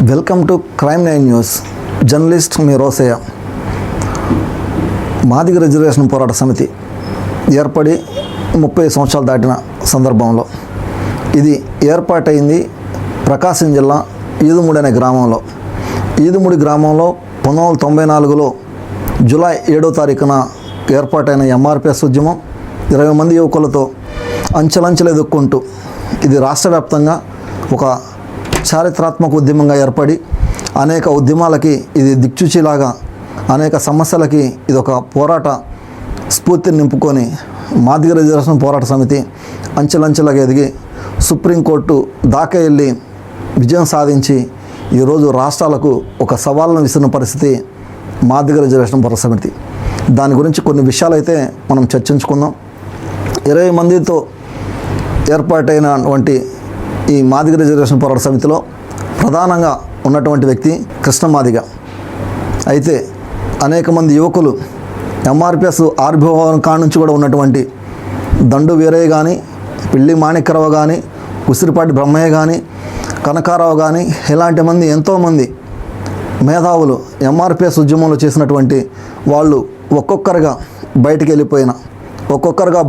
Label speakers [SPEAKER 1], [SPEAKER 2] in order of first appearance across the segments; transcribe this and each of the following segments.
[SPEAKER 1] Welcome to crime 9 news. Journalist me Rosaiah. Madiga reservation పోరాట సమితి ఏర్పడి 30 సంవత్సరాలు దాటిన సందర్భంలో ఇది ఏర్పాటైంది ప్రకాశం జిల్లా ఈదుమూడి అనే గ్రామంలో. ఈదుమూడి గ్రామంలో 1994లో జూలై 7వ తారీఖున ఏర్పాటైన ఎంఆర్పిఎస్ ఉద్యమం 20 మంది యువకులతో అంచెలంచెలు ఎదుర్కొంటూ ఇది రాష్ట్ర వ్యాప్తంగా ఒక చారిత్రాత్మక ఉద్యమంగా ఏర్పడి అనేక ఉద్యమాలకి ఇది దిక్చూచిలాగా, అనేక సమస్యలకి ఇది ఒక పోరాట స్ఫూర్తిని నింపుకొని మాదిగ రిజర్వేషన్ పోరాట సమితి అంచెలంచెలుగా ఎదిగి సుప్రీంకోర్టు దాకా వెళ్ళి విజయం సాధించి ఈరోజు రాష్ట్రాలకు ఒక సవాళ్ళను విసిరిన పరిస్థితి మాదిగ రిజర్వేషన్ పోరాట సమితి. దాని గురించి కొన్ని విషయాలు అయితే మనం చర్చించుకుందాం. 20 మందితో ఏర్పాటైనటువంటి ఈ మాదిగ రిజర్వేషన్ పోరాట సమితిలో ప్రధానంగా ఉన్నటువంటి వ్యక్తి కృష్ణ మాదిగ. అయితే అనేక మంది యువకులు ఎంఆర్పిఎస్ ఆవిర్భావం కాడ నుంచి కూడా ఉన్నటువంటి దండు వీరయ్య కానీ, పిల్లి మాణిక్యరావు కానీ, ఉసిరిపాటి బ్రహ్మయ్య కానీ, కనకారావు కానీ, ఇలాంటి మంది ఎంతోమంది మేధావులు ఎంఆర్పిఎస్ ఉద్యమంలో చేసినటువంటి వాళ్ళు ఒక్కొక్కరుగా బయటికి వెళ్ళిపోయిన, ఒక్కొక్కరుగా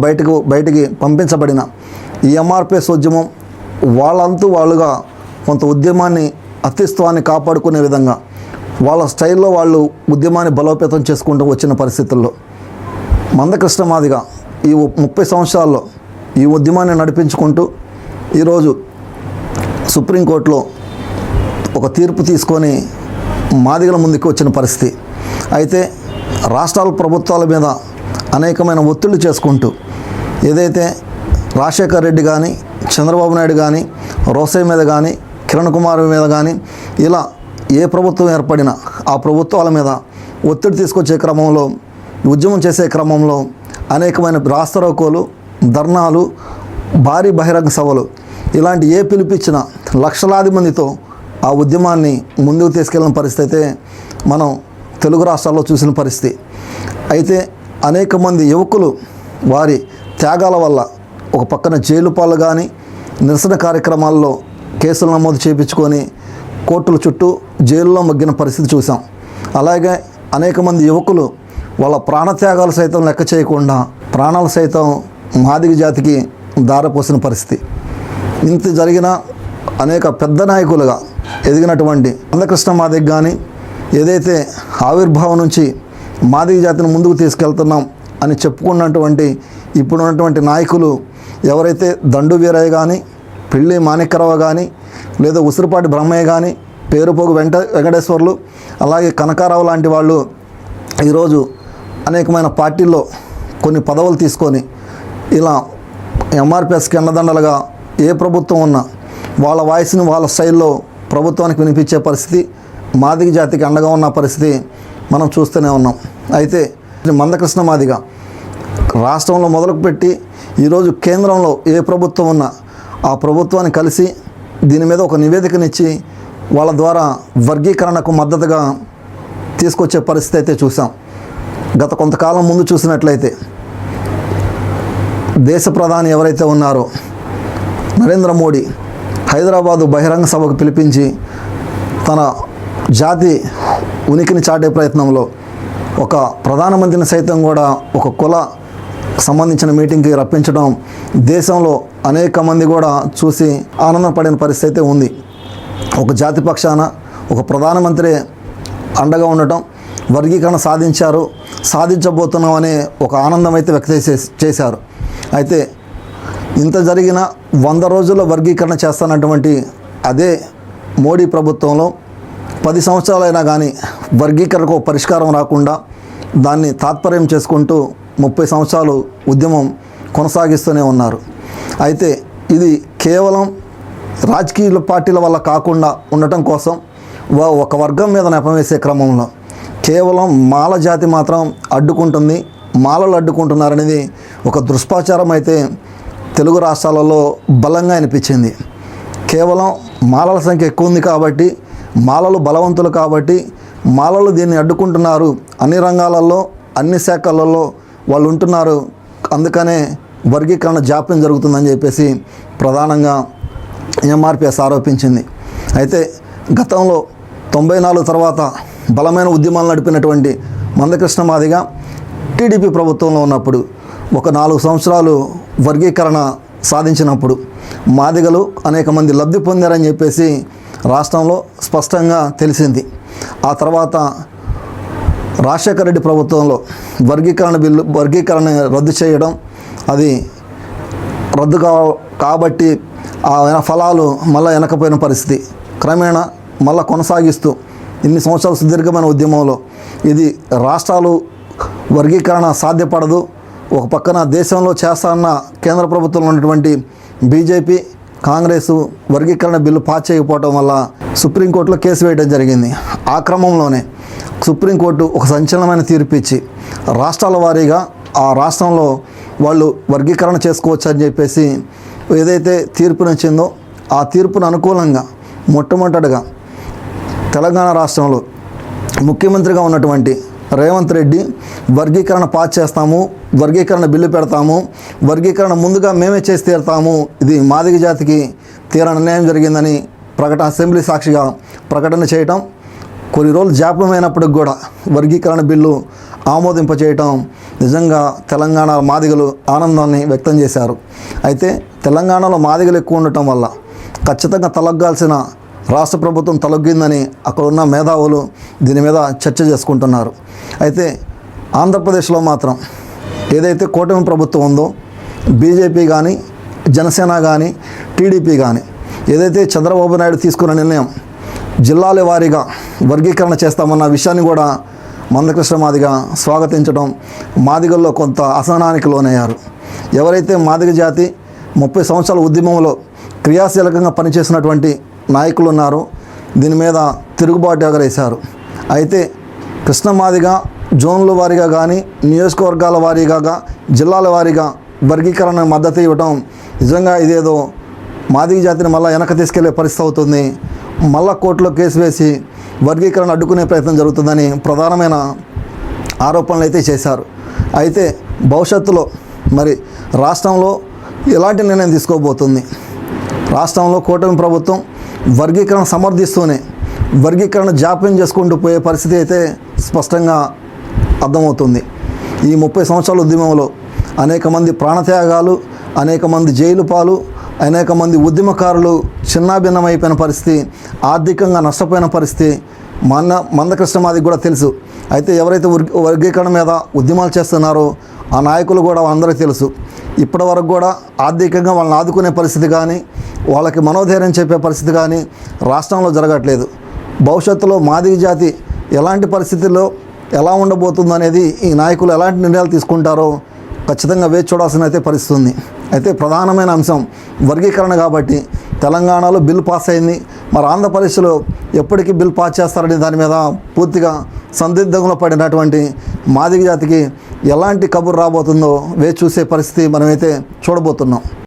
[SPEAKER 1] బయటికి పంపించబడిన ఈ ఎంఆర్పిఎస్ ఉద్యమం వాళ్ళంతూ వాళ్ళుగా కొంత ఉద్యమాన్ని అస్తిత్వాన్ని కాపాడుకునే విధంగా వాళ్ళ స్టైల్లో వాళ్ళు ఉద్యమాన్ని బలోపేతం చేసుకుంటూ వచ్చిన పరిస్థితుల్లో మందకృష్ణ మాదిగ ఈ 30 సంవత్సరాల్లో ఈ ఉద్యమాన్ని నడిపించుకుంటూ ఈరోజు సుప్రీంకోర్టులో ఒక తీర్పు తీసుకొని మాదిగల ముందుకు వచ్చిన పరిస్థితి. అయితే రాష్ట్రాల ప్రభుత్వాల మీద అనేకమైన ఒత్తిళ్లు చేసుకుంటూ ఏదైతే రాజశేఖర్ రెడ్డి కానీ, చంద్రబాబు నాయుడు కానీ, రోసయ్య మీద కానీ, కిరణ్ కుమార్ మీద కానీ, ఇలా ఏ ప్రభుత్వం ఏర్పడినా ఆ ప్రభుత్వాల మీద ఒత్తిడి తీసుకొచ్చే క్రమంలో, ఉద్యమం చేసే క్రమంలో అనేకమైన రాస్తారోకోలు, ధర్నాలు, భారీ బహిరంగ సభలు, ఇలాంటి ఏ పిలిపించినా లక్షలాది మందితో ఆ ఉద్యమాన్ని ముందుకు తీసుకెళ్ళిన పరిస్థితి అయితే మనం తెలుగు రాష్ట్రాల్లో చూసిన పరిస్థితి. అయితే అనేక మంది యువకులు వారి త్యాగాల వల్ల ఒక పక్కన జైలు పాలు కానీ, నిరసన కార్యక్రమాల్లో కేసులు నమోదు చేయించుకొని కోర్టుల చుట్టూ జైల్లో మగ్గిన పరిస్థితి చూసాం. అలాగే అనేక మంది యువకులు వాళ్ళ ప్రాణత్యాగాలు సైతం లెక్క చేయకుండా ప్రాణాలు సైతం మాదిగ జాతికి దారపోసిన పరిస్థితి. ఇంత జరిగిన అనేక పెద్ద నాయకులుగా ఎదిగినటువంటి మందకృష్ణ మాదిగ కానీ, ఏదైతే ఆవిర్భావం నుంచి మాదిగ జాతిని ముందుకు తీసుకెళ్తున్నాం అని చెప్పుకున్నటువంటి ఇప్పుడున్నటువంటి నాయకులు ఎవరైతే దండు వీరయ్య కానీ, పిల్లి మాణిక్యరావు కానీ, లేదా ఉసిరిపాటి బ్రహ్మయ్య కానీ, పేరుపోగు వెంకటేశ్వర్లు, అలాగే కనకారావు లాంటి వాళ్ళు ఈరోజు అనేకమైన పార్టీల్లో కొన్ని పదవులు తీసుకొని ఇలా ఎంఆర్పిఎస్కి అండదండలుగా ఏ ప్రభుత్వం ఉన్నా వాళ్ళ వాయిస్ని వాళ్ళ స్టైల్లో ప్రభుత్వానికి వినిపించే పరిస్థితి, మాదిగ జాతికి అండగా ఉన్న పరిస్థితి మనం చూస్తూనే ఉన్నాం. అయితే మందకృష్ణ మాదిగ రాష్ట్రంలో మొదలుపెట్టి ఈరోజు కేంద్రంలో ఏ ప్రభుత్వం ఉన్నా ఆ ప్రభుత్వాన్ని కలిసి దీని మీద ఒక నివేదికనిచ్చి వాళ్ళ ద్వారా వర్గీకరణకు మద్దతుగా తీసుకొచ్చే పరిస్థితి అయితే చూసాం. గత కొంతకాలం ముందు చూసినట్లయితే దేశ ప్రధాని ఎవరైతే ఉన్నారో నరేంద్ర మోడీ హైదరాబాదు బహిరంగ సభకు పిలిపించి తన జాతి ఉనికిని చాటే ప్రయత్నంలో ఒక ప్రధానమంత్రిని సైతం కూడా ఒక కుల సంబంధించిన మీటింగ్కి రప్పించడం దేశంలో అనేక మంది కూడా చూసి ఆనందపడిన పరిస్థితి అయితే ఉంది. ఒక జాతి పక్షాన ఒక ప్రధానమంత్రి అండగా ఉండటం, వర్గీకరణ సాధించబోతున్నాం అనే ఒక ఆనందం అయితే వ్యక్తం చేశారు. అయితే ఇంత జరిగిన 100 రోజుల్లో వర్గీకరణ చేస్తున్నటువంటి అదే మోడీ ప్రభుత్వంలో 10 సంవత్సరాలైనా కానీ వర్గీకరణకు పరిష్కారం రాకుండా దాన్ని తాత్పర్యం చేసుకుంటూ 30 సంవత్సరాలు ఉద్యమం కొనసాగిస్తూనే ఉన్నారు. అయితే ఇది కేవలం రాజకీయ పార్టీల వల్ల కాకుండా ఉండటం కోసం ఒక వర్గం మీద నెపం వేసే క్రమంలో కేవలం మాల జాతి మాత్రం అడ్డుకుంటుంది, మాలలు అడ్డుకుంటున్నారనేది ఒక దుష్ప్రచారం అయితే తెలుగు రాష్ట్రాలలో బలంగా అనిపించింది. కేవలం మాలల సంఖ్య ఎక్కువ ఉంది కాబట్టి, మాలలు బలవంతులు కాబట్టి మాలలు దీన్ని అడ్డుకుంటున్నారు, అన్ని రంగాలలో అన్ని శాఖలలో వాళ్ళు ఉంటున్నారు, అందుకనే వర్గీకరణ జాప్యం జరుగుతుందని చెప్పేసి ప్రధానంగా ఎంఆర్పిఎస్ ఆరోపించింది. అయితే గతంలో 94 తర్వాత బలమైన ఉద్యమాలు నడిపినటువంటి మందకృష్ణ మాదిగ టీడీపీ ప్రభుత్వంలో ఉన్నప్పుడు ఒక 4 సంవత్సరాలు వర్గీకరణ సాధించినప్పుడు మాదిగలు అనేక మంది లబ్ధి పొందారని చెప్పేసి రాష్ట్రంలో స్పష్టంగా తెలిసింది. ఆ తర్వాత రాజశేఖర రెడ్డి ప్రభుత్వంలో వర్గీకరణ రద్దు చేయడం, అది రద్దు కాబట్టి ఆ ఫలాలు మళ్ళీ వెనకపోయిన పరిస్థితి. క్రమేణా మళ్ళీ కొనసాగిస్తూ ఇన్ని సంవత్సరాల సుదీర్ఘమైన ఉద్యమంలో ఇది రాష్ట్రాలు వర్గీకరణ సాధ్యపడదు. ఒక పక్కన దేశంలో చేస్తాన్న కేంద్ర ప్రభుత్వంలో ఉన్నటువంటి బీజేపీ, కాంగ్రెస్ వర్గీకరణ బిల్లు పాస్ చేయకపోవడం వల్ల సుప్రీంకోర్టులో కేసు వేయడం జరిగింది. ఆ క్రమంలోనే సుప్రీంకోర్టు ఒక సంచలనమైన తీర్పు ఇచ్చి రాష్ట్రాల వారీగా ఆ రాష్ట్రంలో వాళ్ళు వర్గీకరణ చేసుకోవచ్చు అని చెప్పేసి ఏదైతే తీర్పునిచ్చిందో ఆ తీర్పును అనుకూలంగా మొట్టమొదటిగా తెలంగాణ రాష్ట్రంలో ముఖ్యమంత్రిగా ఉన్నటువంటి రేవంత్ రెడ్డి వర్గీకరణ పాస్ చేస్తాము, వర్గీకరణ బిల్లు పెడతాము, వర్గీకరణ ముందుగా మేమే చేసి తీరుతాము, ఇది మాదిగ జాతికి తీరని అన్యాయం జరిగిందని అసెంబ్లీ సాక్షిగా ప్రకటన చేయటం, కొన్ని రోజులు జాప్యమైనప్పటికి కూడా వర్గీకరణ బిల్లు ఆమోదింపచేయటం నిజంగా తెలంగాణ మాదిగలు ఆనందాన్ని వ్యక్తం చేశారు. అయితే తెలంగాణలో మాదిగలు ఎక్కువ ఉండటం వల్ల ఖచ్చితంగా తలగ్గాల్సిన రాష్ట్ర ప్రభుత్వం తలగ్గిందని అక్కడ ఉన్న మేధావులు దీని మీద చర్చ చేసుకుంటున్నారు. అయితే ఆంధ్రప్రదేశ్లో మాత్రం ఏదైతే కూటమి ప్రభుత్వం ఉందో బీజేపీ కానీ, జనసేన కానీ, టీడీపీ కానీ ఏదైతే చంద్రబాబు నాయుడు తీసుకున్న నిర్ణయం జిల్లాల వారీగా వర్గీకరణ చేస్తామన్న విషయాన్ని కూడా మందకృష్ణ మాదిగ స్వాగతించడం, మాదిగల్లో కొంత అసహనానికి లోనయ్యారు. ఎవరైతే మాదిగ జాతి 30 సంవత్సరాల ఉద్యమంలో క్రియాశీలకంగా పనిచేసినటువంటి నాయకులు ఉన్నారో దీని మీద తిరుగుబాటు ఎగరేశారు. అయితే కృష్ణ మాదిగ జోన్ల వారీగా కానీ, నియోజకవర్గాల వారీగా, జిల్లాల వారీగా వర్గీకరణ మద్దతు ఇవ్వడం నిజంగా ఇదేదో మాదిగ జాతిని మళ్ళీ వెనక తీసుకెళ్లే పరిస్థితి అవుతుంది. మళ్ళా కోర్టులో కేసు వేసి వర్గీకరణ అడ్డుకునే ప్రయత్నం జరుగుతుందని ప్రధానమైన ఆరోపణలు అయితే చేశారు. అయితే భవిష్యత్తులో మరి రాష్ట్రంలో ఎలాంటి నిర్ణయం తీసుకోబోతుంది? రాష్ట్రంలో కూటమి ప్రభుత్వం వర్గీకరణ సమర్థిస్తూనే వర్గీకరణ జాప్యం చేసుకుంటూ పోయే పరిస్థితి అయితే స్పష్టంగా అర్థమవుతుంది. ఈ 30 సంవత్సరాల ఉద్యమంలో అనేక మంది ప్రాణత్యాగాలు, అనేక మంది జైలు పాలు, అనేక మంది ఉద్యమకారులు చిన్నాభిన్నమైపోయిన పరిస్థితి, ఆర్థికంగా నష్టపోయిన పరిస్థితి మందకృష్ణ మాదిగ కూడా తెలుసు. అయితే ఎవరైతే వర్గీకరణ మీద ఉద్యమాలు చేస్తున్నారో ఆ నాయకులు కూడా అందరికీ తెలుసు. ఇప్పటి వరకు కూడా ఆర్థికంగా వాళ్ళని ఆదుకునే పరిస్థితి కానీ, వాళ్ళకి మనోధైర్యం చెప్పే పరిస్థితి కానీ రాష్ట్రంలో జరగట్లేదు. భవిష్యత్తులో మాదిగ జాతి ఎలాంటి పరిస్థితుల్లో ఎలా ఉండబోతుందో అనేది ఈ నాయకులు ఎలాంటి నిర్ణయాలు తీసుకుంటారో ఖచ్చితంగా వేచి చూడాల్సిన అయితే పరిస్థితి ఉంది. అయితే ప్రధానమైన అంశం వర్గీకరణ కాబట్టి తెలంగాణలో బిల్ పాస్ అయింది. మరి ఆంధ్రప్రదేశ్లో ఎప్పటికీ బిల్ పాస్ చేస్తారనే దాని మీద పూర్తిగా సందిగ్ధంలో పడినటువంటి మాదిగ జాతికి ఎలాంటి కబురు రాబోతుందో వేచి చూసే పరిస్థితి మనమైతే చూడబోతున్నాం.